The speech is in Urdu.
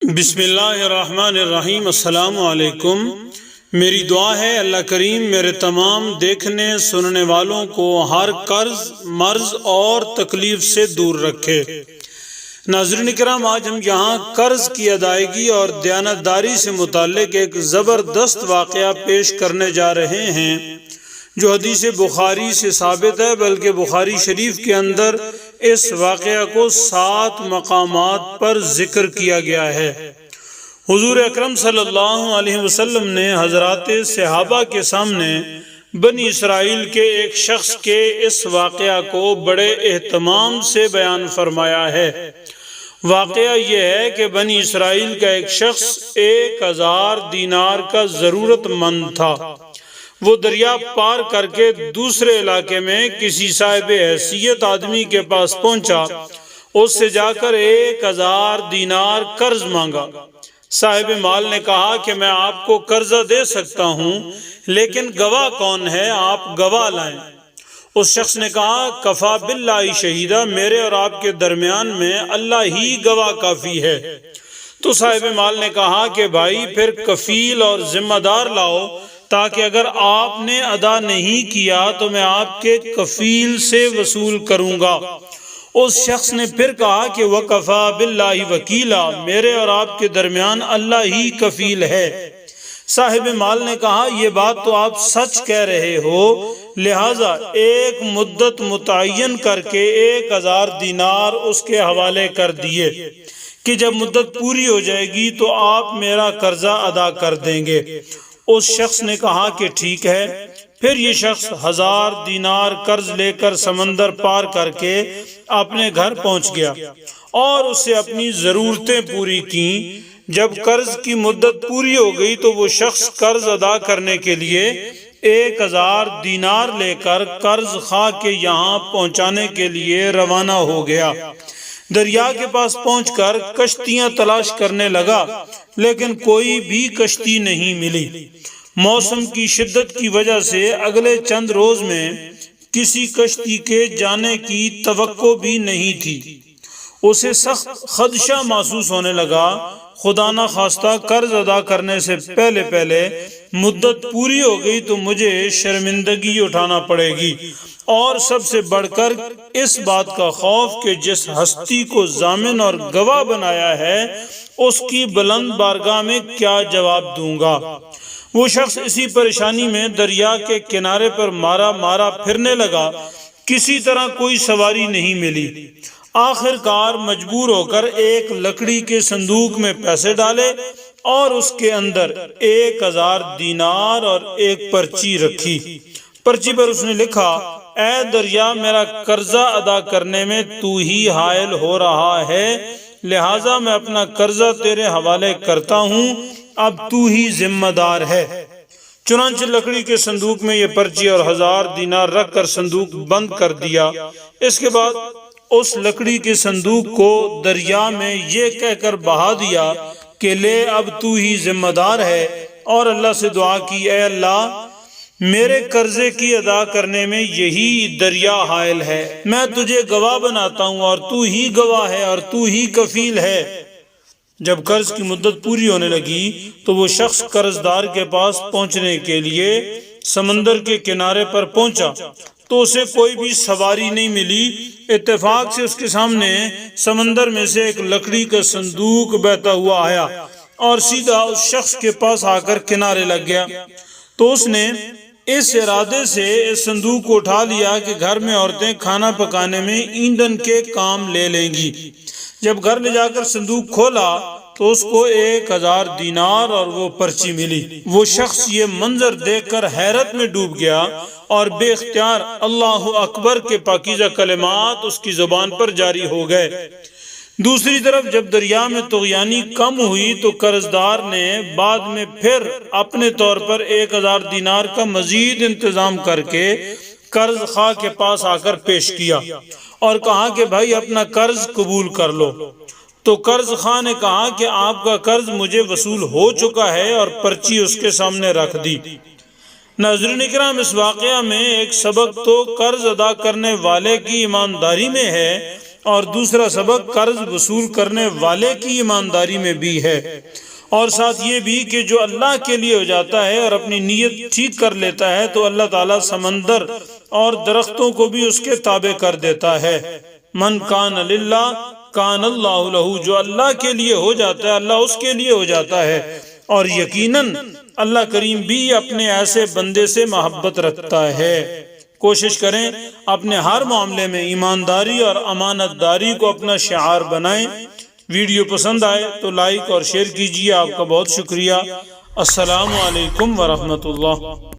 بسم اللہ الرحمن الرحیم۔ السلام علیکم۔ میری دعا ہے اللہ کریم میرے تمام دیکھنے سننے والوں کو ہر قرض مرض اور تکلیف سے دور رکھے۔ ناظرین کرام، آج ہم یہاں قرض کی ادائیگی اور دیانتداری سے متعلق ایک زبردست واقعہ پیش کرنے جا رہے ہیں جو حدیث بخاری سے ثابت ہے، بلکہ بخاری شریف کے اندر اس واقعہ کو 7 مقامات پر ذکر کیا گیا ہے۔ حضور اکرم صلی اللہ علیہ وسلم نے حضرات صحابہ کے سامنے بنی اسرائیل کے ایک شخص کے اس واقعہ کو بڑے اہتمام سے بیان فرمایا ہے۔ واقعہ یہ ہے کہ بنی اسرائیل کا ایک شخص 1000 دینار کا ضرورت مند تھا۔ وہ دریا پار کر کے دوسرے علاقے میں کسی صاحب حیثیت آدمی کے پاس پہنچا، اس سے جا کر 1000 دینار قرض مانگا۔ صاحب مال نے کہا کہ میں آپ کو قرضہ دے سکتا ہوں، لیکن گواہ کون ہے؟ آپ گواہ لائیں۔ اس شخص نے کہا کفا باللہ شہیدہ، میرے اور آپ کے درمیان میں اللہ ہی گواہ کافی ہے۔ تو صاحب مال نے کہا کہ بھائی پھر کفیل اور ذمہ دار لاؤ، تاکہ اگر آپ نے ادا نہیں کیا تو میں آپ کے کفیل سے وصول کروں گا۔ اس شخص نے پھر کہا کہ وَكَفَى بِاللَّهِ وَكِيلًا، میرے اور آپ کے درمیان اللہ ہی کفیل ہے۔ صاحب مال نے کہا یہ بات تو آپ سچ کہہ رہے ہو، لہٰذا ایک مدت متعین کر کے 1000 دینار اس کے حوالے کر دیے کہ جب مدت پوری ہو جائے گی تو آپ میرا قرضہ ادا کر دیں گے۔ اس شخص نے کہا کہ ٹھیک ہے۔ پھر یہ شخص 1000 دینار قرض لے کر سمندر پار کر کے اپنے گھر پہنچ گیا اور اس سے اپنی ضرورتیں پوری کیں۔ جب قرض کی مدت پوری ہو گئی تو وہ شخص قرض ادا کرنے کے لیے 1000 دینار لے کر قرض خواہ کے یہاں پہنچانے کے لیے روانہ ہو گیا۔ دریا کے پاس پہنچ کر کشتیاں تلاش کرنے لگا، لیکن کوئی بھی کشتی نہیں ملی۔ موسم کی شدت کی وجہ سے اگلے چند روز میں کسی کشتی کے جانے کی توقع بھی نہیں تھی۔ اسے سخت خدشہ محسوس ہونے لگا، خدا نہ خواستہ قرض ادا کرنے سے پہلے مدت پوری ہو گئی تو مجھے شرمندگی اٹھانا پڑے گی، اور سب سے بڑھ کر اس بات کا خوف کہ جس ہستی کو ضامن اور گواہ بنایا ہے اس کی بلند بارگاہ میں کیا جواب دوں گا۔ وہ شخص اسی پریشانی میں دریا کے کنارے پر مارا پھرنے لگا، کسی طرح کوئی سواری نہیں ملی۔ آخر کار مجبور ہو کر ایک لکڑی کے صندوق میں پیسے ڈالے اور اس کے اندر 1000 دینار اور ایک پرچی رکھی۔ پرچی پر اس نے لکھا، اے دریا، میرا قرضہ ادا کرنے میں تو ہی حائل ہو رہا ہے، لہٰذا میں اپنا قرضہ تیرے حوالے کرتا ہوں، اب تو ہی ذمہ دار ہے۔ چنانچہ لکڑی کے صندوق میں یہ پرچی اور 1000 دینار رکھ کر صندوق بند کر دیا۔ اس کے بعد اس لکڑی کے صندوق کو دریا میں یہ کہہ کر بہا دیا کہ لے اب تو ہی ذمہ دار ہے، اور اللہ سے دعا کی، اے اللہ میرے قرضے کی ادا کرنے میں یہی دریا حائل ہے، میں تجھے گواہ بناتا ہوں اور تو ہی گواہ ہے اور تو ہی کفیل ہے۔ جب قرض کی مدت پوری ہونے لگی تو وہ شخص قرض دار کے پاس پہنچنے کے لیے سمندر کے کنارے پر پہنچا تو اسے کوئی بھی سواری نہیں ملی۔ اتفاق سے اس کے سامنے سمندر میں سے ایک لکڑی کا صندوق بہتا ہوا آیا اور سیدھا اس شخص کے پاس آ کر کنارے لگ گیا۔ تو اس نے اس ارادے سے اس صندوق کو اٹھا لیا کہ گھر میں عورتیں کھانا پکانے میں ایندھن کے کام لے لیں گی۔ جب گھر لے جا کر صندوق کھولا تو اس کو 1000 دینار اور وہ پرچی ملی۔ وہ شخص یہ منظر دیکھ کر حیرت میں ڈوب گیا اور بے اختیار اللہ اکبر کے پاکیزہ کلمات اس کی زبان پر جاری ہو گئے۔ دوسری طرف جب دریا میں طغیانی کم ہوئی تو قرض دار نے بعد میں پھر اپنے طور پر 1000 دینار کا مزید انتظام کر کے قرض خواہ کے پاس آ کر پیش کیا اور کہا کہ بھائی اپنا قرض قبول کر لو۔ تو قرض خواہ نے کہا کہ آپ کا قرض مجھے وصول ہو چکا ہے، اور پرچی اس کے سامنے رکھ دی۔ ناظرین کرام، اس واقعہ میں ایک سبق تو قرض ادا کرنے والے کی ایمانداری میں ہے، اور دوسرا سبق قرض وصول کرنے والے کی ایمانداری میں بھی ہے، اور ساتھ یہ بھی کہ جو اللہ کے لیے ہو جاتا ہے اور اپنی نیت ٹھیک کر لیتا ہے تو اللہ تعالیٰ سمندر اور درختوں کو بھی اس کے تابع کر دیتا ہے۔ من کان للہ کان اللہ لہ، جو اللہ کے لیے ہو جاتا ہے اللہ اس کے لیے ہو جاتا ہے، اور یقیناً اللہ کریم بھی اپنے ایسے بندے سے محبت رکھتا ہے۔ کوشش کریں اپنے ہر معاملے میں ایمانداری اور امانت داری کو اپنا شعار بنائیں۔ ویڈیو پسند آئے تو لائک اور شیئر کیجیے۔ آپ کا بہت شکریہ۔ السلام علیکم ورحمۃ اللہ۔